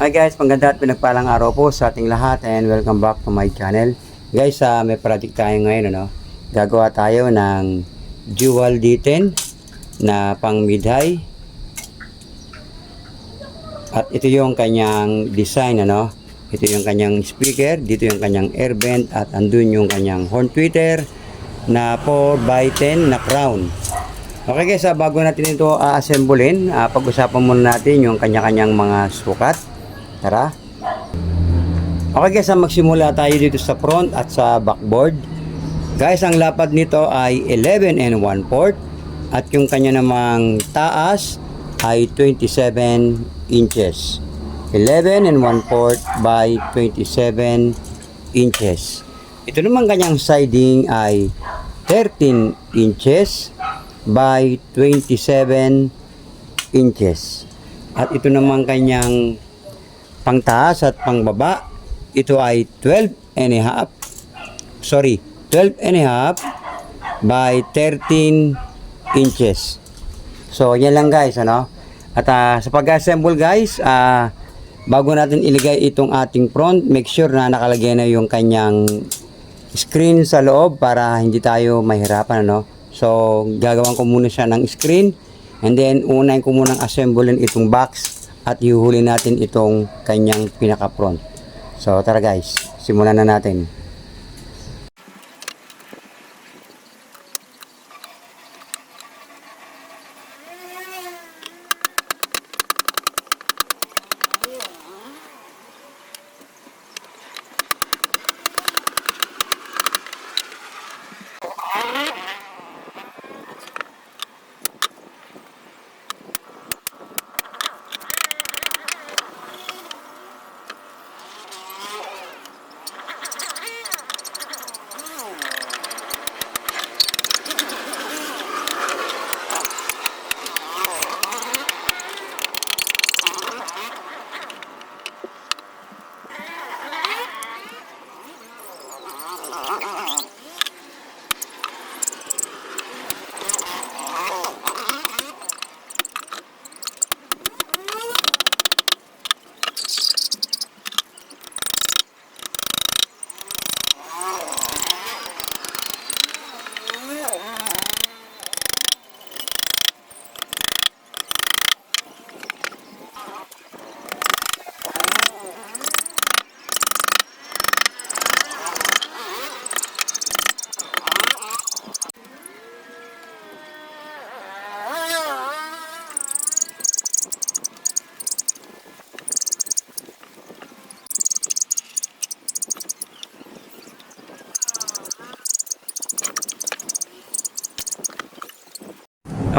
Hi guys, maganda at pinagpalang araw po sa ating lahat and welcome back to my channel. Guys, may project tayo ngayon, ano? Gagawa tayo ng dual D10 na pang mid-high. At ito yung kanyang design, ano? Ito yung kanyang speaker, dito yung kanyang air vent at andun yung kanyang horn tweeter na 4x10 na crown. Okay guys, bago natin ito assemblein, pag-usapan muna natin yung kanya-kanyang mga sukat. Tara. Okay guys, magsimula tayo dito sa front at sa backboard. Guys, ang lapad nito ay 11 and 1/4 at yung kanya namang taas ay 27 inches. 11 and 1/4 by 27 inches. Ito naman kanyang siding ay 13 inches by 27 inches. At ito naman kanyang pangtaas at pangbaba, ito ay 12 and a half by 13 inches. So yan lang guys, ano? At sa pag-assemble guys, bago natin iligay itong ating front, make sure na nakalagay na yung kanyang screen sa loob para hindi tayo mahirapan, ano? So gagawin ko muna siya ng screen and then unahin ko munang assemblein itong box at ihuhuli natin itong kanyang pinaka front. So tara guys, simulan na natin.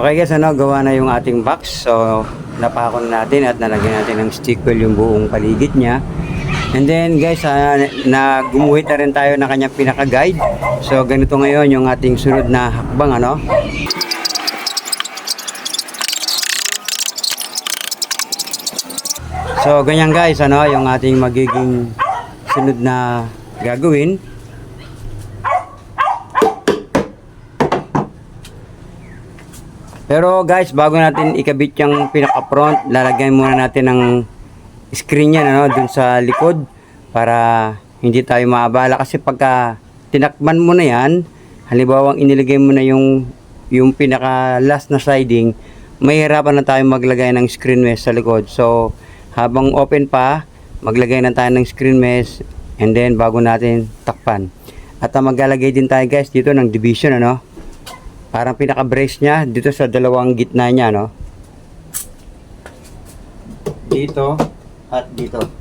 Okay guys, gawa na yung ating box. So napakon natin at nalagyan natin ng stick wheel yung buong paligid niya. And then guys, gumuhit na rin tayo ng kanyang pinaka-guide. So ganito ngayon yung ating sunod na hakbang, ano? So ganyan guys, yung ating magiging sunod na gagawin. Pero guys, bago natin ikabit yung pinaka-front, lalagyan muna natin ng screen yan, dun sa likod para hindi tayo maabala. Kasi pagka tinakban mo na yan, halimbawa iniligay mo na yung pinaka-last na siding, mahihirapan na tayo maglagay ng screen mesh sa likod. So, habang open pa, maglagay na tayo ng screen mesh and then bago natin takpan. At maglalagay din tayo guys dito ng division, parang pinaka-brace niya dito sa dalawang gitna niya, dito at dito.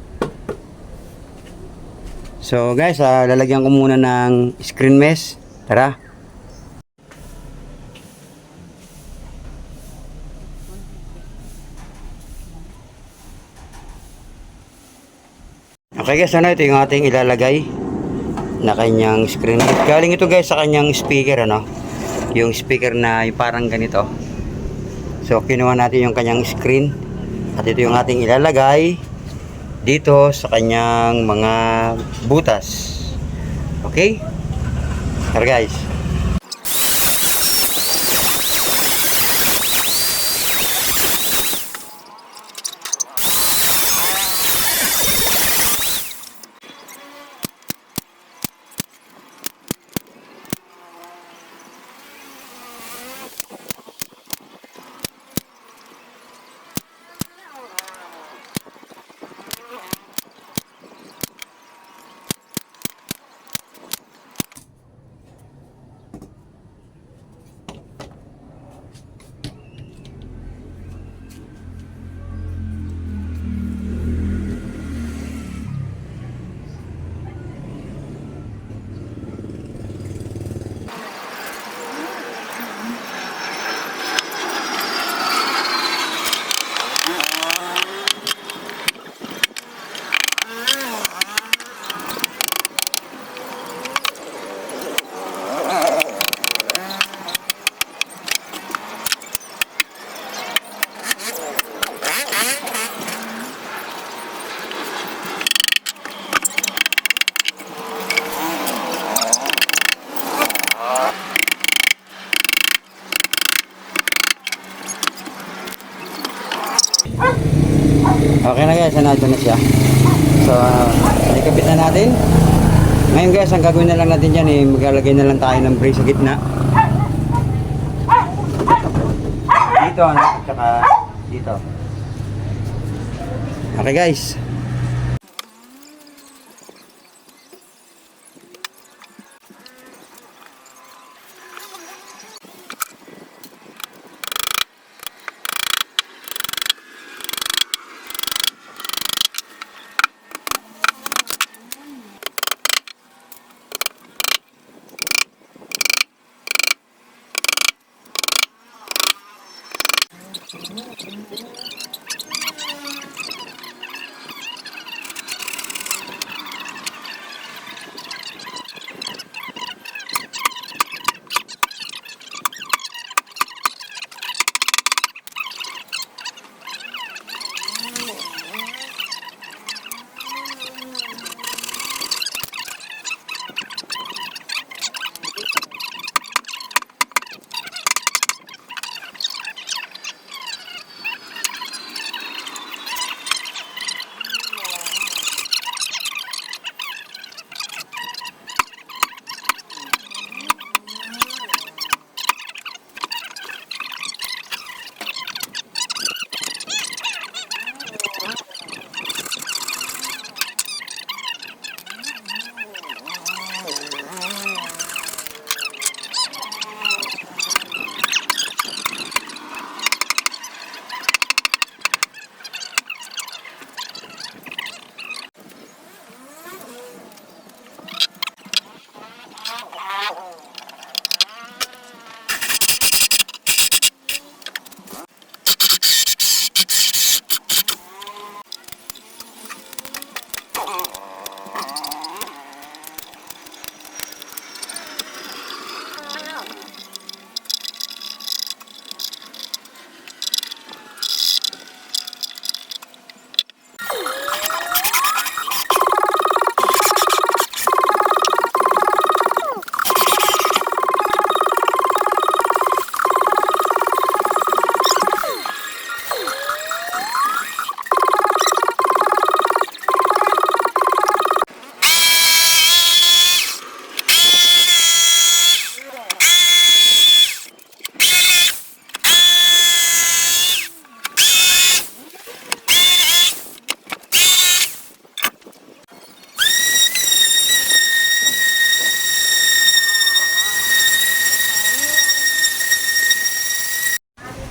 So guys, lalagyan ko muna ng screen mesh. Tara. Okay guys, ito yung ating ilalagay na kanyang screen mesh. Galing ito guys sa kanyang speaker, yung speaker na yung parang ganito. So kinuha natin yung kanyang screen at ito yung ating ilalagay dito sa kanyang mga butas. Okay? Tara guys. Okay na guys, nandito na siya. So, ikabit na natin. Ngayon guys, ang gagawin na lang natin dyan maglalagay na lang tayo ng brace sa gitna. Dito, ano? Tsaka dito. Okay guys.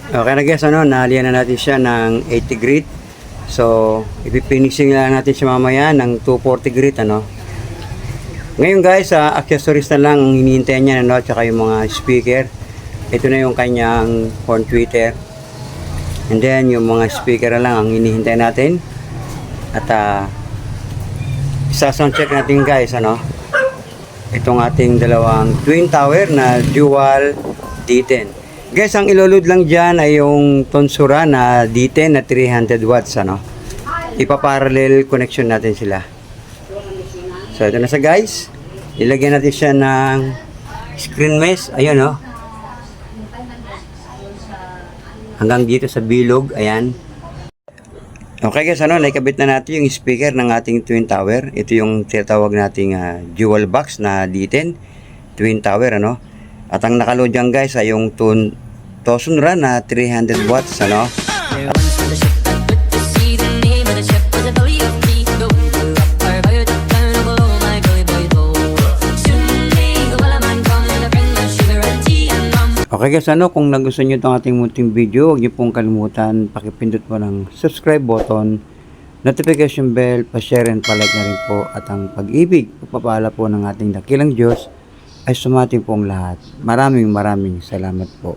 Okay na guys, nalihan na natin siya ng 80 grit. So, ipifinishing lang natin siya mamaya ng 240 grit, Ngayon guys, accessories na lang ang hinihintay niya, tsaka yung mga speaker. Ito na yung kanyang horn tweeter. And then, yung mga speaker na lang ang hinihintay natin. At, isa-sound check natin guys, itong ating dalawang twin tower na dual D10. Guys, ang iloload lang dyan ay yung Tonsura na D10 na 300 watts, Ipaparallel connection natin sila. So, ito na siya guys. Ilagyan natin siya ng screen mesh. Ayun, hanggang dito sa bilog. Ayan. Okay guys, naikabit na natin yung speaker ng ating twin tower. Ito yung tinatawag nating dual box na D10 twin tower, At ang nakaload dyan guys ay yung Tonsura na 300 watts, Okay guys, kung nagustuhan nyo itong ating munting video, huwag nyo pong kalimutan, pakipindot mo ng subscribe button, notification bell, pa-share and pa-like na rin po. At ang pag-ibig, pagpapala po ng ating dakilang Diyos ay sumating pong lahat. Maraming salamat po.